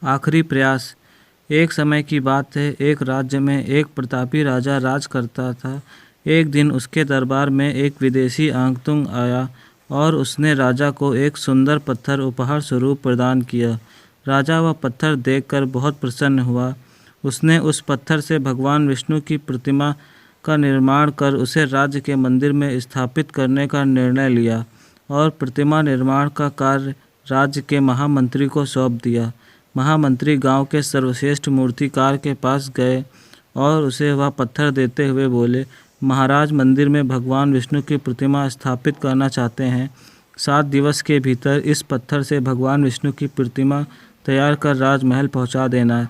आखिरी प्रयास। एक समय की बात है, एक राज्य में एक प्रतापी राजा राज करता था। एक दिन उसके दरबार में एक विदेशी आगंतुक आया और उसने राजा को एक सुंदर पत्थर उपहार स्वरूप प्रदान किया। राजा वह पत्थर देखकर बहुत प्रसन्न हुआ। उसने उस पत्थर से भगवान विष्णु की प्रतिमा का निर्माण कर उसे राज्य के मंदिर में स्थापित करने का निर्णय लिया और प्रतिमा निर्माण का कार्य राज्य के महामंत्री को सौंप दिया। महामंत्री गांव के सर्वश्रेष्ठ मूर्तिकार के पास गए और उसे वह पत्थर देते हुए बोले, महाराज, मंदिर में भगवान विष्णु की प्रतिमा स्थापित करना चाहते हैं। 7 दिवस के भीतर इस पत्थर से भगवान विष्णु की प्रतिमा तैयार कर राजमहल पहुंचा देना।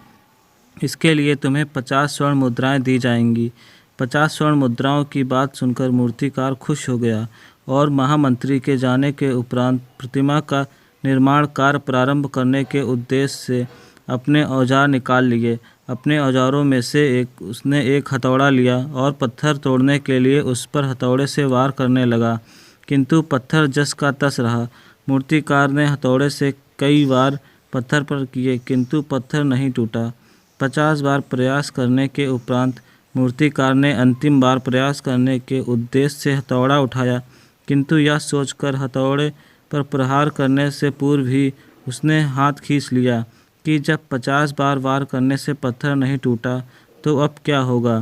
इसके लिए तुम्हें 50 स्वर्ण मुद्राएं दी जाएंगी। 50 स्वर्ण मुद्राओं की बात सुनकर मूर्तिकार खुश हो गया और महामंत्री के जाने के उपरांत प्रतिमा का निर्माण कार्य प्रारंभ करने के उद्देश्य से अपने औजार निकाल लिए। अपने औजारों में से उसने एक हथौड़ा लिया और पत्थर तोड़ने के लिए उस पर हथौड़े से वार करने लगा, किंतु पत्थर जस का तस रहा। मूर्तिकार ने हथौड़े से कई वार पत्थर पर किए, किंतु पत्थर नहीं टूटा। 50 बार प्रयास करने के उपरांत मूर्तिकार ने अंतिम बार प्रयास करने के उद्देश्य से हथौड़ा उठाया, किंतु यह सोचकर हथौड़े पर प्रहार करने से पूर्व ही उसने हाथ खींच लिया कि जब 50 बार वार करने से पत्थर नहीं टूटा तो अब क्या होगा।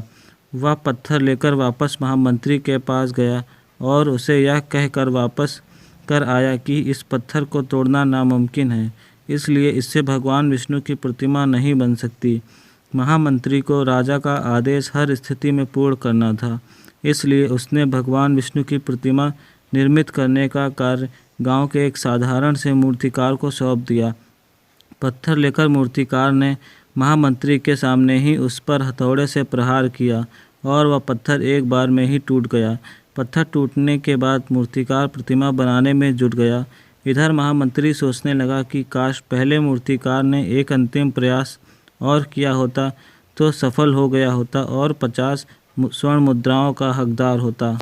वह पत्थर लेकर वापस महामंत्री के पास गया और उसे यह कहकर वापस कर आया कि इस पत्थर को तोड़ना नामुमकिन है, इसलिए इससे भगवान विष्णु की प्रतिमा नहीं बन सकती। महामंत्री को राजा का आदेश हर स्थिति में पूर्ण करना था, इसलिए उसने भगवान विष्णु की प्रतिमा निर्मित करने का कार्य गांव के एक साधारण से मूर्तिकार को सौंप दिया। पत्थर लेकर मूर्तिकार ने महामंत्री के सामने ही उस पर हथौड़े से प्रहार किया और वह पत्थर एक बार में ही टूट गया। पत्थर टूटने के बाद मूर्तिकार प्रतिमा बनाने में जुट गया। इधर महामंत्री सोचने लगा कि काश पहले मूर्तिकार ने एक अंतिम प्रयास और किया होता तो सफल हो गया होता और 50 स्वर्ण मुद्राओं का हकदार होता।